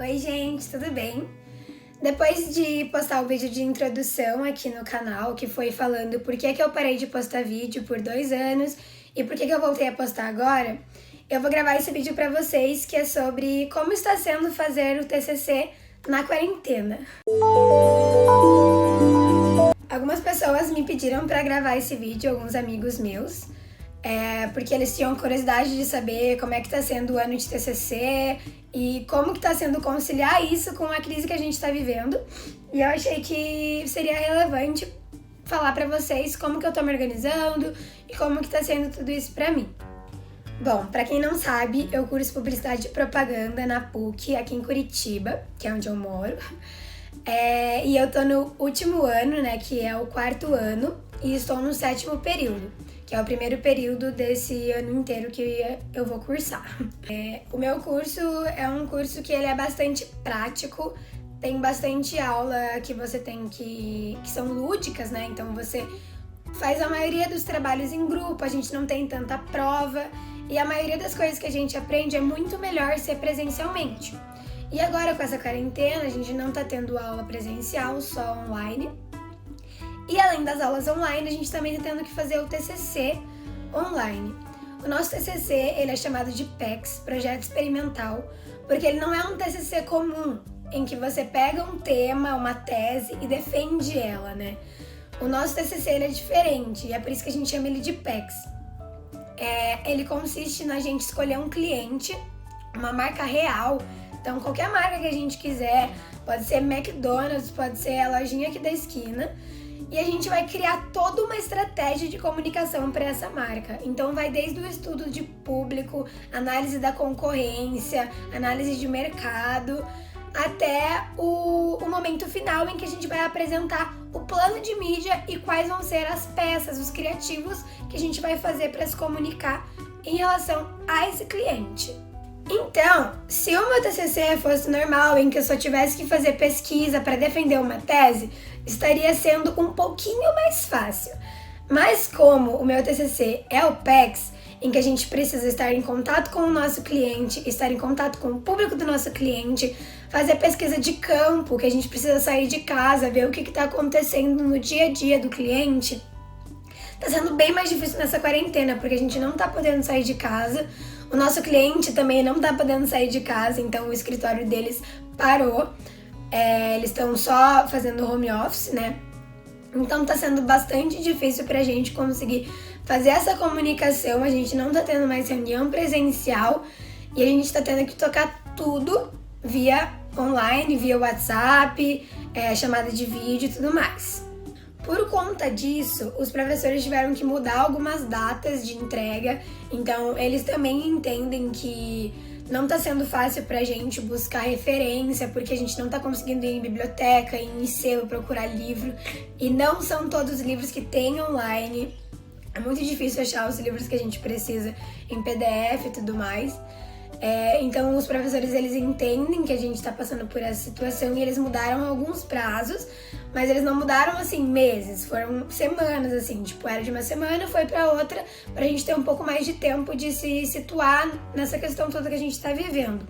Oi gente, tudo bem? Depois de postar o vídeo de introdução aqui no canal, que foi falando por que eu parei de postar vídeo por 2 anos e por que eu voltei a postar agora, eu vou gravar esse vídeo pra vocês, que é sobre como está sendo fazer o TCC na quarentena. Algumas pessoas me pediram pra gravar esse vídeo, alguns amigos meus, porque eles tinham curiosidade de saber como é que tá sendo o ano de TCC e como que tá sendo conciliar isso com a crise que a gente tá vivendo. E eu achei que seria relevante falar pra vocês como que eu tô me organizando e como que tá sendo tudo isso pra mim. Bom, pra quem não sabe, eu curso Publicidade e Propaganda na PUC, aqui em Curitiba, que é onde eu moro. E eu tô no último ano, né, que é o 4º ano, e estou no 7º período, que é o primeiro período desse ano inteiro que eu vou cursar. O meu curso é um curso que ele é bastante prático, tem bastante aula que você tem que são lúdicas, né? Então você faz a maioria dos trabalhos em grupo, a gente não tem tanta prova, e a maioria das coisas que a gente aprende é muito melhor ser presencialmente. E agora com essa quarentena, a gente não tá tendo aula presencial, só online. E além das aulas online, a gente também tá tendo que fazer o TCC online. O nosso TCC, ele é chamado de PEX, Projeto Experimental, porque ele não é um TCC comum, em que você pega um tema, uma tese e defende ela, né? O nosso TCC, ele é diferente, e é por isso que a gente chama ele de PEX. Ele consiste na gente escolher um cliente, uma marca real. Então, qualquer marca que a gente quiser, pode ser McDonald's, pode ser a lojinha aqui da esquina, e a gente vai criar toda uma estratégia de comunicação para essa marca. Então vai desde o estudo de público, análise da concorrência, análise de mercado, até o momento final em que a gente vai apresentar o plano de mídia e quais vão ser as peças, os criativos que a gente vai fazer para se comunicar em relação a esse cliente. Então, se o meu TCC fosse normal, em que eu só tivesse que fazer pesquisa para defender uma tese, estaria sendo um pouquinho mais fácil. Mas como o meu TCC é o PEX, em que a gente precisa estar em contato com o nosso cliente, estar em contato com o público do nosso cliente, fazer pesquisa de campo, que a gente precisa sair de casa, ver o que está acontecendo no dia a dia do cliente, tá sendo bem mais difícil nessa quarentena, porque a gente não tá podendo sair de casa. O nosso cliente também não tá podendo sair de casa, então o escritório deles parou. Eles estão só fazendo home office, né? Então tá sendo bastante difícil pra gente conseguir fazer essa comunicação. A gente não tá tendo mais reunião presencial e a gente tá tendo que tocar tudo via online, via WhatsApp, chamada de vídeo e tudo mais. Por conta disso, os professores tiveram que mudar algumas datas de entrega, então eles também entendem que não tá sendo fácil pra gente buscar referência, porque a gente não tá conseguindo ir em biblioteca, em sebo, procurar livro, e não são todos os livros que tem online. É muito difícil achar os livros que a gente precisa em PDF e tudo mais. Então os professores, eles entendem que a gente tá passando por essa situação e eles mudaram alguns prazos, mas eles não mudaram assim meses, foram semanas assim, tipo, era de uma semana, foi pra outra, pra gente ter um pouco mais de tempo de se situar nessa questão toda que a gente tá vivendo.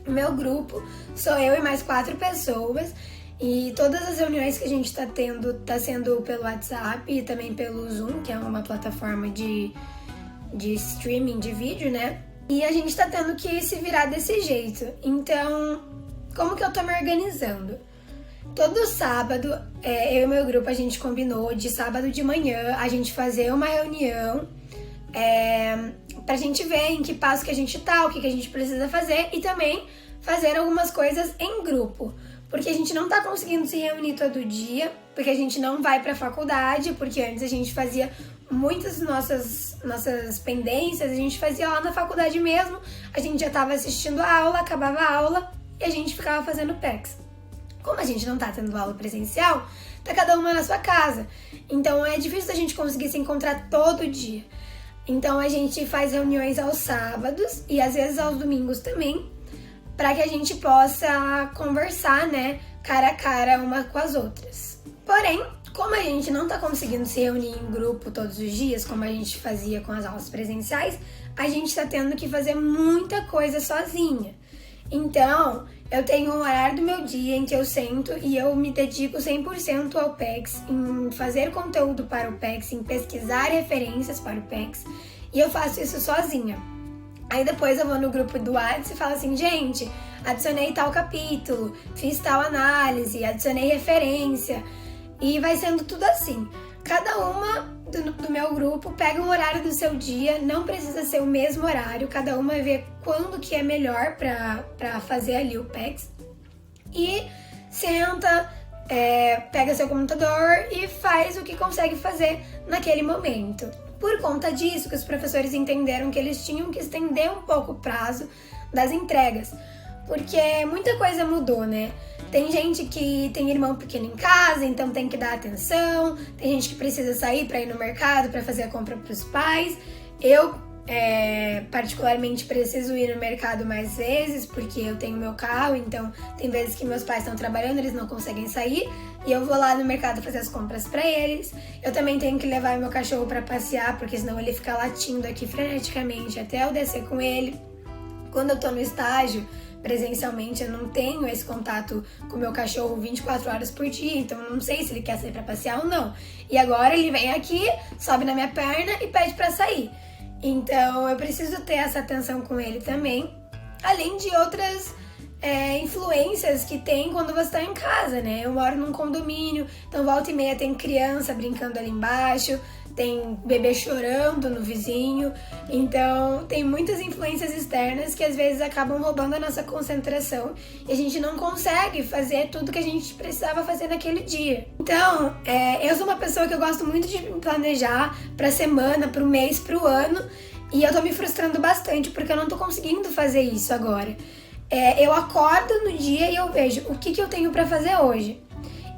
O meu grupo sou eu e mais 4 pessoas, e todas as reuniões que a gente tá tendo tá sendo pelo WhatsApp e também pelo Zoom, que é uma plataforma de streaming de vídeo, né? E a gente tá tendo que se virar desse jeito. Então, como que eu tô me organizando? Todo sábado, eu e meu grupo, a gente combinou de sábado de manhã a gente fazer uma reunião pra gente ver em que passo que a gente tá, o que a gente precisa fazer e também fazer algumas coisas em grupo. Porque a gente não tá conseguindo se reunir todo dia, porque a gente não vai pra faculdade, porque antes a gente fazia muitas nossas pendências, a gente fazia lá na faculdade mesmo, a gente já tava assistindo a aula, acabava a aula e a gente ficava fazendo PEX. Como a gente não tá tendo aula presencial, tá cada uma na sua casa. Então é difícil a gente conseguir se encontrar todo dia. Então a gente faz reuniões aos sábados e às vezes aos domingos também, para que a gente possa conversar, né, cara a cara uma com as outras. Porém, como a gente não tá conseguindo se reunir em grupo todos os dias, como a gente fazia com as aulas presenciais, a gente tá tendo que fazer muita coisa sozinha. Então, Eu tenho um horário do meu dia em que eu sento e eu me dedico 100% ao PEX, em fazer conteúdo para o PEX, em pesquisar referências para o PEX, e eu faço isso sozinha. Aí depois eu vou no grupo do WhatsApp e falo assim, gente, adicionei tal capítulo, fiz tal análise, adicionei referência, e vai sendo tudo assim. Cada uma do meu grupo pega um horário do seu dia, não precisa ser o mesmo horário, cada uma vê quando que é melhor pra fazer ali o PEX. E senta, pega seu computador e faz o que consegue fazer naquele momento. Por conta disso, que os professores entenderam que eles tinham que estender um pouco o prazo das entregas, porque muita coisa mudou, né? Tem gente que tem irmão pequeno em casa, então tem que dar atenção. Tem gente que precisa sair para ir no mercado para fazer a compra para os pais. Eu, particularmente, preciso ir no mercado mais vezes, porque eu tenho meu carro, então tem vezes que meus pais estão trabalhando, eles não conseguem sair, e eu vou lá no mercado fazer as compras para eles. Eu também tenho que levar meu cachorro para passear, porque senão ele fica latindo aqui freneticamente até eu descer com ele. Quando eu tô no estágio, presencialmente, eu não tenho esse contato com o meu cachorro 24 horas por dia, então eu não sei se ele quer sair pra passear ou não. E agora ele vem aqui, sobe na minha perna e pede pra sair. Então eu preciso ter essa atenção com ele também, além de outras influências que tem quando você tá em casa, né? Eu moro num condomínio, então volta e meia tem criança brincando ali embaixo, tem bebê chorando no vizinho, então tem muitas influências externas que às vezes acabam roubando a nossa concentração e a gente não consegue fazer tudo que a gente precisava fazer naquele dia. Então, eu sou uma pessoa que eu gosto muito de me planejar pra semana, pro mês, pro ano, e eu tô me frustrando bastante porque eu não tô conseguindo fazer isso agora. Eu acordo no dia e eu vejo o que eu tenho pra fazer hoje.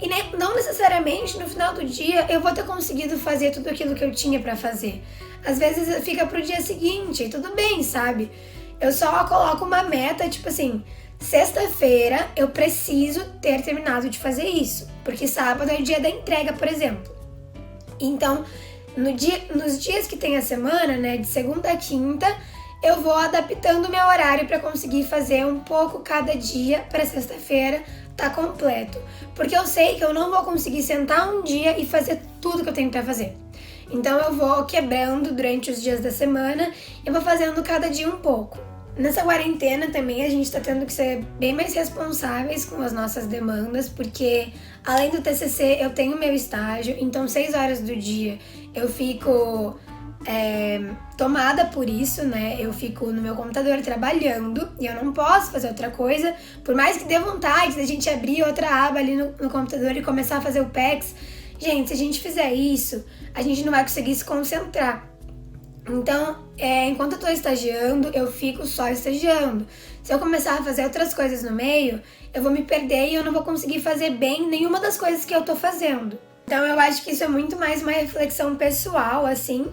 E não necessariamente no final do dia eu vou ter conseguido fazer tudo aquilo que eu tinha pra fazer. Às vezes fica pro dia seguinte e tudo bem, sabe? Eu só coloco uma meta, tipo assim, sexta-feira eu preciso ter terminado de fazer isso. Porque sábado é o dia da entrega, por exemplo. Então, nos dias que tem a semana, né, de segunda a quinta, eu vou adaptando meu horário para conseguir fazer um pouco cada dia para sexta-feira tá completo. Porque eu sei que eu não vou conseguir sentar um dia e fazer tudo que eu tenho para fazer. Então eu vou quebrando durante os dias da semana e vou fazendo cada dia um pouco. Nessa quarentena também a gente tá tendo que ser bem mais responsáveis com as nossas demandas, porque além do TCC eu tenho meu estágio, então 6 horas do dia eu fico tomada por isso, né? Eu fico no meu computador trabalhando e eu não posso fazer outra coisa, por mais que dê vontade da gente abrir outra aba ali no computador e começar a fazer o PEX. Gente, se a gente fizer isso, a gente não vai conseguir se concentrar. Então, enquanto eu tô estagiando, eu fico só estagiando. Se eu começar a fazer outras coisas no meio, eu vou me perder e eu não vou conseguir fazer bem nenhuma das coisas que eu tô fazendo. Então, eu acho que isso é muito mais uma reflexão pessoal, assim,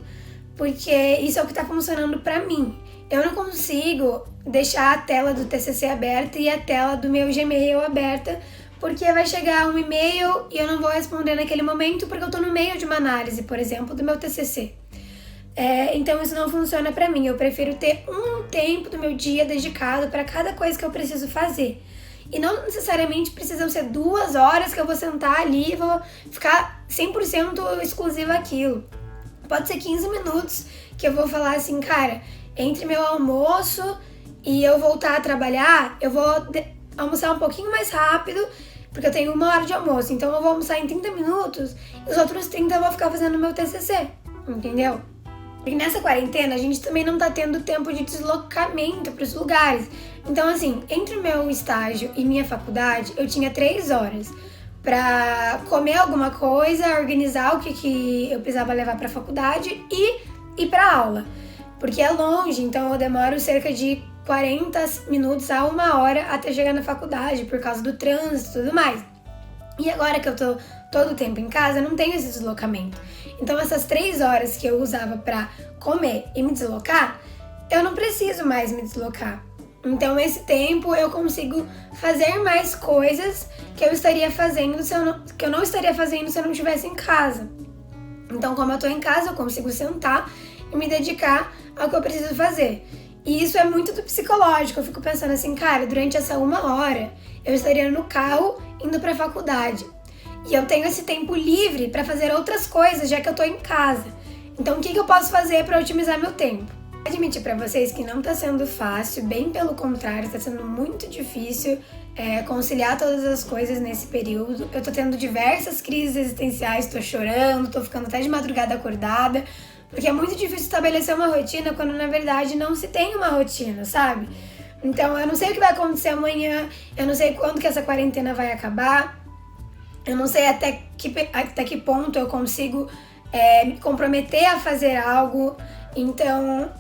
porque isso é o que tá funcionando pra mim. Eu não consigo deixar a tela do TCC aberta e a tela do meu Gmail aberta, porque vai chegar um e-mail e eu não vou responder naquele momento porque eu tô no meio de uma análise, por exemplo, do meu TCC. Então isso não funciona pra mim. Eu prefiro ter um tempo do meu dia dedicado pra cada coisa que eu preciso fazer. E não necessariamente precisam ser 2 horas que eu vou sentar ali e vou ficar 100% exclusiva àquilo. Pode ser 15 minutos que eu vou falar assim, cara, entre meu almoço e eu voltar a trabalhar, eu vou almoçar um pouquinho mais rápido, porque eu tenho 1 hora de almoço. Então eu vou almoçar em 30 minutos e os outros 30 eu vou ficar fazendo meu TCC, entendeu? E nessa quarentena a gente também não tá tendo tempo de deslocamento pros lugares. Então assim, entre o meu estágio e minha faculdade, eu tinha 3 horas pra comer alguma coisa, organizar o que eu precisava levar pra faculdade e ir pra aula. Porque é longe, então eu demoro cerca de 40 minutos a 1 hora até chegar na faculdade, por causa do trânsito e tudo mais. E agora que eu tô todo o tempo em casa, eu não tenho esse deslocamento. Então essas 3 horas que eu usava pra comer e me deslocar, eu não preciso mais me deslocar. Então esse tempo eu consigo fazer mais coisas que eu estaria fazendo que eu não estaria fazendo se eu não estivesse em casa. Então como eu tô em casa, eu consigo sentar e me dedicar ao que eu preciso fazer. E isso é muito do psicológico. Eu fico pensando assim, cara, durante essa 1 hora eu estaria no carro indo pra faculdade. E eu tenho esse tempo livre pra fazer outras coisas, já que eu tô em casa. Então o que eu posso fazer pra otimizar meu tempo? Vou admitir pra vocês que não tá sendo fácil, bem pelo contrário, tá sendo muito difícil conciliar todas as coisas nesse período. Eu tô tendo diversas crises existenciais, tô chorando, tô ficando até de madrugada acordada, porque é muito difícil estabelecer uma rotina quando na verdade não se tem uma rotina, sabe? Então eu não sei o que vai acontecer amanhã, eu não sei quando que essa quarentena vai acabar, eu não sei até que ponto eu consigo me comprometer a fazer algo. Então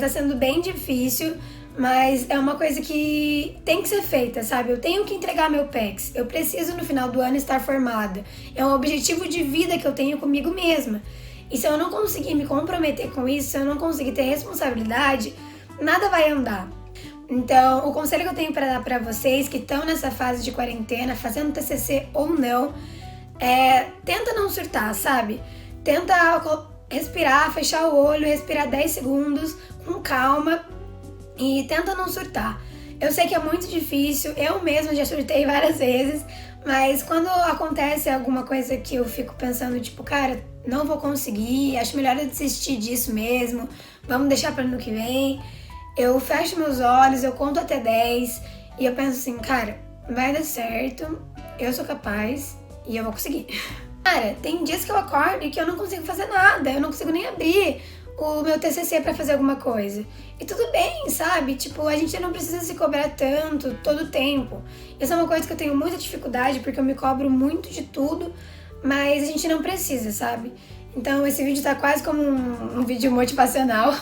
tá sendo bem difícil, mas é uma coisa que tem que ser feita, sabe? Eu tenho que entregar meu PEX, eu preciso no final do ano estar formada. É um objetivo de vida que eu tenho comigo mesma. E se eu não conseguir me comprometer com isso, se eu não conseguir ter responsabilidade, nada vai andar. Então, o conselho que eu tenho para dar para vocês que estão nessa fase de quarentena, fazendo TCC ou não, tenta não surtar, sabe? Tenta respirar, fechar o olho, respirar 10 segundos com calma e tenta não surtar. Eu sei que é muito difícil, eu mesma já surtei várias vezes, mas quando acontece alguma coisa que eu fico pensando, tipo, cara, não vou conseguir, acho melhor eu desistir disso mesmo, vamos deixar para ano que vem, eu fecho meus olhos, eu conto até 10 e eu penso assim, cara, vai dar certo, eu sou capaz e eu vou conseguir. Cara, tem dias que eu acordo e que eu não consigo fazer nada, eu não consigo nem abrir o meu TCC pra fazer alguma coisa. E tudo bem, sabe? Tipo, a gente não precisa se cobrar tanto, todo o tempo. Isso é uma coisa que eu tenho muita dificuldade, porque eu me cobro muito de tudo, mas a gente não precisa, sabe? Então esse vídeo tá quase como um vídeo motivacional.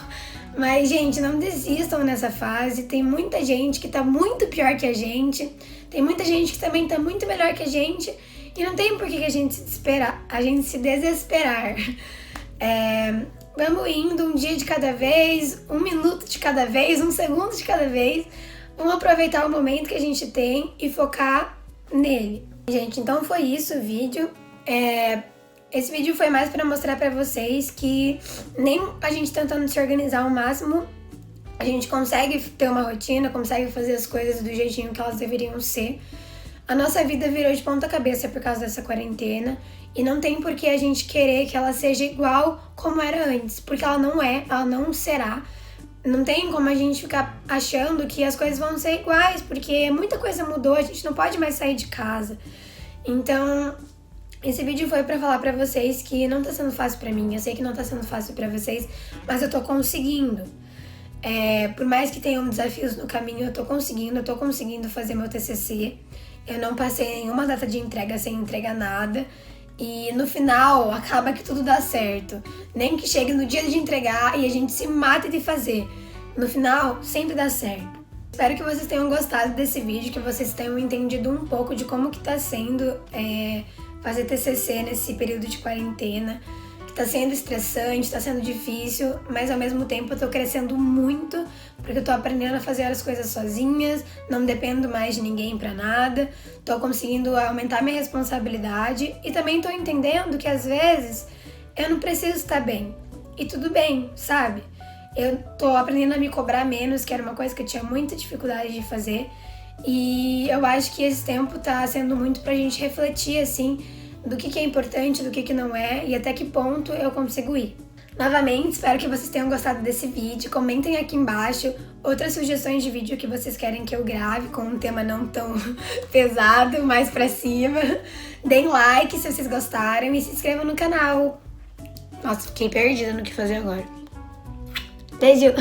Mas, gente, não desistam nessa fase. Tem muita gente que tá muito pior que a gente. Tem muita gente que também tá muito melhor que a gente. E não tem por que a gente se desesperar. Vamos indo um dia de cada vez, 1 minuto de cada vez, 1 segundo de cada vez. Vamos aproveitar o momento que a gente tem e focar nele. Gente, então foi isso o vídeo. Esse vídeo foi mais para mostrar para vocês que nem a gente tentando se organizar ao máximo, a gente consegue ter uma rotina, consegue fazer as coisas do jeitinho que elas deveriam ser. A nossa vida virou de ponta cabeça por causa dessa quarentena e não tem por que a gente querer que ela seja igual como era antes, porque ela não é, ela não será. Não tem como a gente ficar achando que as coisas vão ser iguais, porque muita coisa mudou, a gente não pode mais sair de casa. Então, esse vídeo foi pra falar pra vocês que não tá sendo fácil pra mim, eu sei que não tá sendo fácil pra vocês, mas eu tô conseguindo. Por mais que tenham desafios no caminho, eu tô conseguindo fazer meu TCC. Eu não passei nenhuma data de entrega sem entregar nada. E no final, acaba que tudo dá certo. Nem que chegue no dia de entregar e a gente se mate de fazer. No final, sempre dá certo. Espero que vocês tenham gostado desse vídeo, que vocês tenham entendido um pouco de como que tá sendo fazer TCC nesse período de quarentena. Que tá sendo estressante, tá sendo difícil, mas ao mesmo tempo eu tô crescendo muito, porque eu tô aprendendo a fazer as coisas sozinhas, não dependo mais de ninguém pra nada, tô conseguindo aumentar minha responsabilidade e também tô entendendo que às vezes eu não preciso estar bem. E tudo bem, sabe? Eu tô aprendendo a me cobrar menos, que era uma coisa que eu tinha muita dificuldade de fazer. E eu acho que esse tempo tá sendo muito pra gente refletir, assim, do que é importante, do que não é e até que ponto eu consigo ir. Novamente, espero que vocês tenham gostado desse vídeo. Comentem aqui embaixo outras sugestões de vídeo que vocês querem que eu grave com um tema não tão pesado, mais pra cima. Deem like se vocês gostaram e se inscrevam no canal. Nossa, fiquei perdida no que fazer agora. Beijo!